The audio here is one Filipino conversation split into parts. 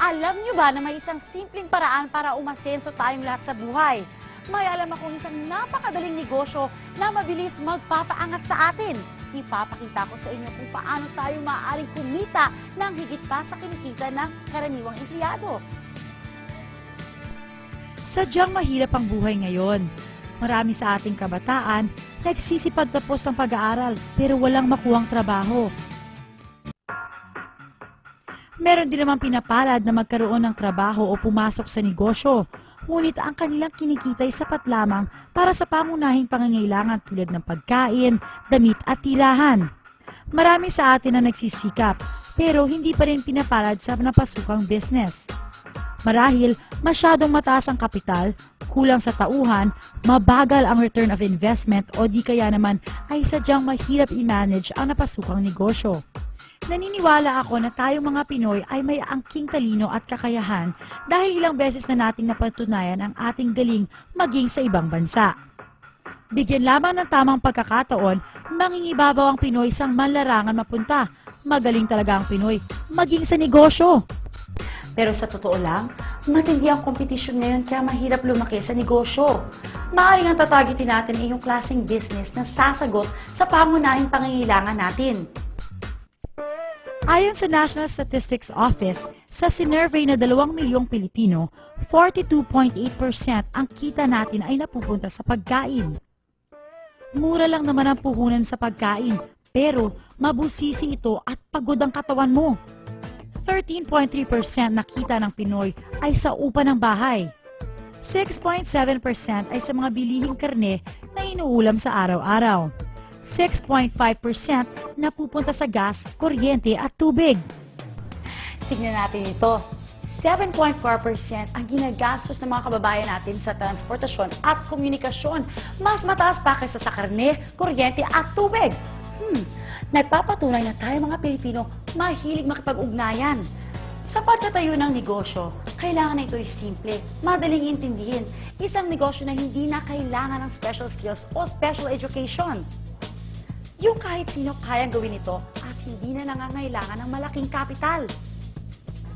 Alam nyo ba na may isang simpleng paraan para umasenso tayong lahat sa buhay? May alam akong isang napakadaling negosyo na mabilis magpapaangat sa atin. Ipapakita ko sa inyo kung paano tayo maaaring kumita ng higit pa sa kinikita ng karaniwang empleyado. Sadyang mahirap ang buhay ngayon. Marami sa ating kabataan nagsisipag tapos ng pag-aaral pero walang makuhang trabaho. Meron din naman pinapalad na magkaroon ng trabaho o pumasok sa negosyo, ngunit ang kanilang kinikita ay sapat lamang para sa pangunahing pangangailangan tulad ng pagkain, damit at tirahan. Marami sa atin na nagsisikap pero hindi pa rin pinapalad sa napasukang business. Marahil masyadong mataas ang kapital, kulang sa tauhan, mabagal ang return of investment o di kaya naman ay sadyang mahirap i-manage ang napasukang negosyo. Naniniwala ako na tayong mga Pinoy ay may angking talino at kakayahan dahil ilang beses na nating napatunayan ang ating galing maging sa ibang bansa. Bigyan lamang ng tamang pagkakataon, mangingibabaw ang Pinoy sang manlarangan mapunta. Magaling talaga ang Pinoy maging sa negosyo. Pero sa totoo lang, matindi ang kompetisyon ngayon kaya mahirap lumaki sa negosyo. Maaaring ang tatagitin natin ay yung klaseng business na sasagot sa pangunahing pangangailangan natin. Ayon sa National Statistics Office, sa sinurvey na 2 milyong Pilipino, 42.8% ang kita natin ay napupunta sa pagkain. Mura lang naman ang puhunan sa pagkain, pero mabusisi ito at pagod ang katawan mo. 13.3% na kita ng Pinoy ay sa upa ng bahay. 6.7% ay sa mga bilihing karne na inuulam sa araw-araw. 6.5% napupunta sa gas, kuryente at tubig. Tignan natin ito. 7.4% ang ginagastos ng mga kababayan natin sa transportasyon at komunikasyon. Mas mataas pa kaysa sa karne, kuryente at tubig. Nagpapatunay na tayo mga Pilipino mahilig makipag-ugnayan. Sa pagtatayo ng negosyo, kailangan na ito'y simple, madaling intindihin. Isang negosyo na hindi na kailangan ng special skills o special education. Yung kahit sino kayang gawin ito at hindi na nangangailangan ng malaking kapital.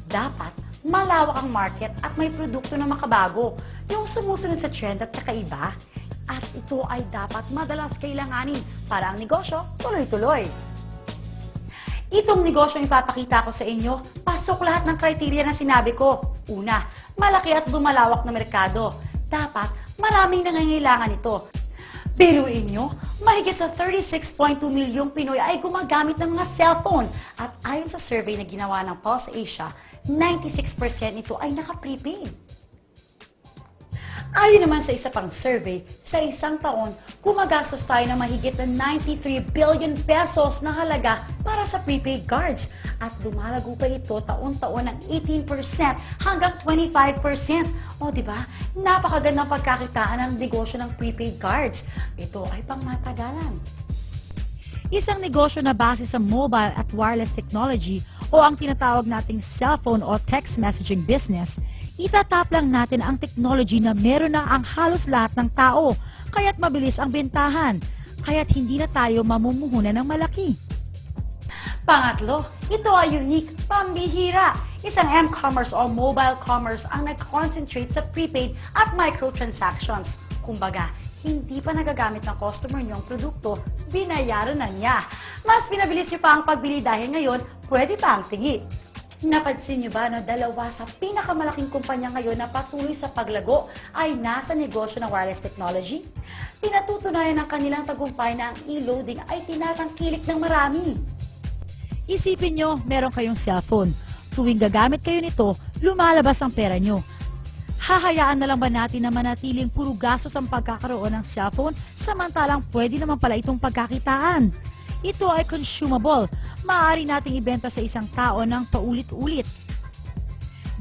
Dapat malawak ang market at may produkto na makabago, yung sumusunod sa trend at kakaiba. At ito ay dapat madalas kailanganin para ang negosyo tuloy-tuloy. Itong negosyo yung ipapakita ko sa inyo, pasok lahat ng kriteria na sinabi ko. Una, malaki at lumalawak na merkado. Dapat maraming nangangailangan ito. Biruin nyo, mahigit sa 36.2 milyong Pinoy ay gumagamit ng mga cellphone. At ayon sa survey na ginawa ng Pulse Asia, 96% nito ay naka-prepaid. Ayon naman sa isa pang survey, sa isang taon, gumagastos tayo ng mahigit na 93 billion pesos na halaga para sa prepaid cards. At lumalago pa ito taon-taon ng 18% hanggang 25%. O diba, napakagandang pagkakitaan ng negosyo ng prepaid cards. Ito ay pangmatagalan. Isang negosyo na base sa mobile at wireless technology o ang tinatawag nating cellphone o text messaging business, itatap lang natin ang technology na meron na ang halos lahat ng tao, kaya't mabilis ang bentahan, kaya't hindi na tayo mamumuhunan ng malaki. Pangatlo, ito ay unique, pambihira. Isang m-commerce o mobile commerce ang nag-concentrate sa prepaid at microtransactions. Kumbaga, hindi pa nagagamit ng customer niyo ang produkto, binayaran na niya. Mas pinabilis niyo pa ang pagbili dahil ngayon, pwede pa ang tingi. Napansin niyo ba na dalawa sa pinakamalaking kumpanya ngayon na patuloy sa paglago ay nasa negosyo ng wireless technology? Pinatutunayan ng kanilang tagumpay na ang e-loading ay tinatangkilik ng marami. Isipin nyo, meron kayong cellphone. Tuwing gagamit kayo nito, lumalabas ang pera nyo. Hahayaan na lang ba natin na manatiling puro gastos ang pagkakaroon ng cellphone samantalang pwede naman pala itong pagkakitaan? Ito ay consumable. Maaari nating ibenta sa isang tao ng paulit-ulit.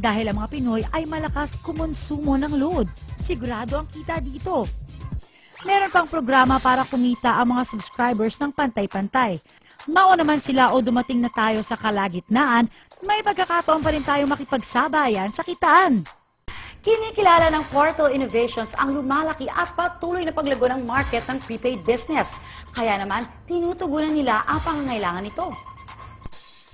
Dahil ang mga Pinoy ay malakas kumonsumo ng load, sigurado ang kita dito. Meron pang programa para kumita ang mga subscribers ng pantay-pantay. Mao naman sila o dumating na tayo sa kalagitnaan, may pagkakataon pa rin tayo makipagsabayan sa kitaan. Kinikilala ng Portal Innovations ang lumalaki at patuloy na paglago ng market ng prepaid business. Kaya naman, tinutugunan nila ang pangangailangan nito.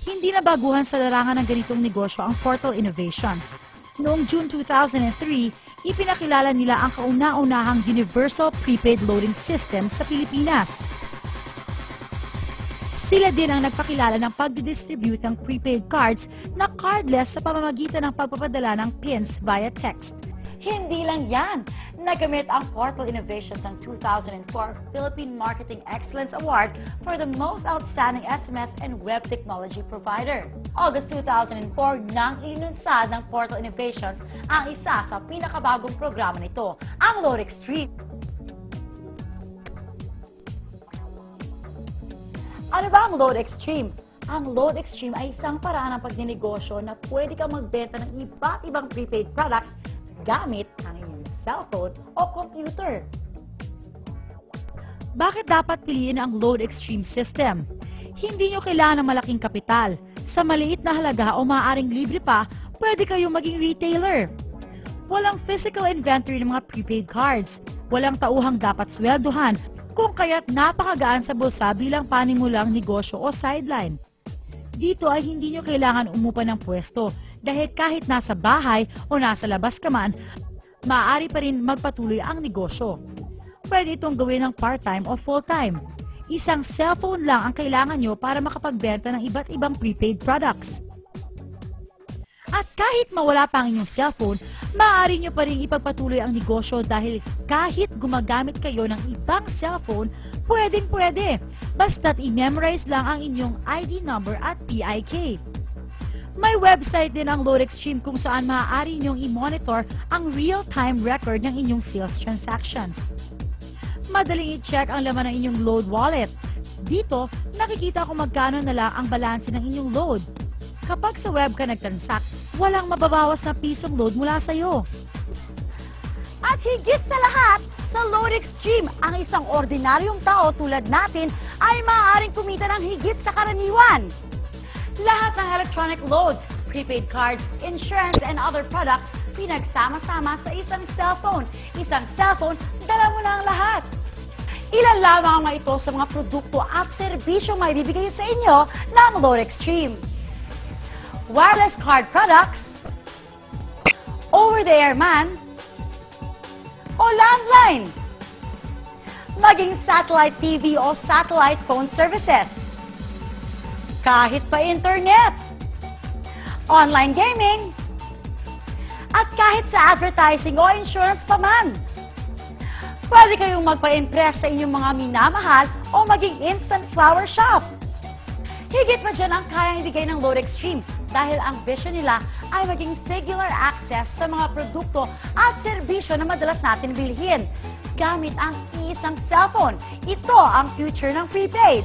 Hindi na baguhan sa larangan ng ganitong negosyo ang Portal Innovations. Noong June 2003, ipinakilala nila ang kauna-unahang Universal Prepaid Loading System sa Pilipinas. Sila din ang nagpakilala ng pagdidistribute ng prepaid cards na cardless sa pamamagitan ng pagpapadala ng pins via text. Hindi lang yan. Nagamit ang Portal Innovations ang 2004 Philippine Marketing Excellence Award for the Most Outstanding SMS and Web Technology Provider. August 2004 nang ilinunsad ng Portal Innovations ang isa sa pinakabagong programa nito, ang Load Extreme. Ano ba ang Load Extreme? Ang Load Extreme ay isang paraan ng pagninegosyo na pwede kang magbenta ng iba't ibang prepaid products gamit ang inyong cellphone o computer. Bakit dapat piliin ang Load Extreme system? Hindi nyo kailangan ng malaking kapital. Sa maliit na halaga o maaaring libre pa, pwede kayong maging retailer. Walang physical inventory ng mga prepaid cards. Walang tauhang dapat sweldohan, kung kaya't napakagaan sa bulsa bilang panimulang negosyo o sideline. Dito ay hindi nyo kailangan umupa ng pwesto dahil kahit nasa bahay o nasa labas ka man, maaari pa rin magpatuloy ang negosyo. Pwede itong gawin ng part-time o full-time. Isang cellphone lang ang kailangan nyo para makapagbenta ng iba't ibang prepaid products. At kahit mawala pa ang inyong cellphone, maaari nyo pa rin ipagpatuloy ang negosyo dahil kahit gumagamit kayo ng ibang cellphone, pwedeng-pwede. Basta't i-memorize lang ang inyong ID number at PIK. May website din ang Load Extreme kung saan maaari ninyong i-monitor ang real-time record ng inyong sales transactions. Madaling i-check ang laman ng inyong load wallet. Dito, nakikita kung magkano na lang ang balanse ng inyong load. Kapag sa web ka nagtransact, walang mababawas na pisong load mula sa iyo. At higit sa lahat, sa Load Extreme, ang isang ordinaryong tao tulad natin ay maaaring kumita ng higit sa karaniwan. Lahat ng electronic loads, prepaid cards, insurance, and other products, pinagsama-sama sa isang cellphone. Isang cellphone, dala mo na ang lahat. Ilan lamang ang ito sa mga produkto at serbisyong may bibigay sa inyo ng Load Extreme. Wireless card products, over-the-air man, o landline, maging satellite TV o satellite phone services, kahit pa internet, online gaming, at kahit sa advertising o insurance pa man. Pwede kayong magpa-impress sa inyong mga minamahal o maging instant flower shop. Higit pa dyan ang kayang ibigay ng Load Extreme dahil ang vision nila ay maging singular access sa mga produkto at serbisyo na madalas natin bilhin gamit ang isang cellphone. Ito ang future ng prepaid.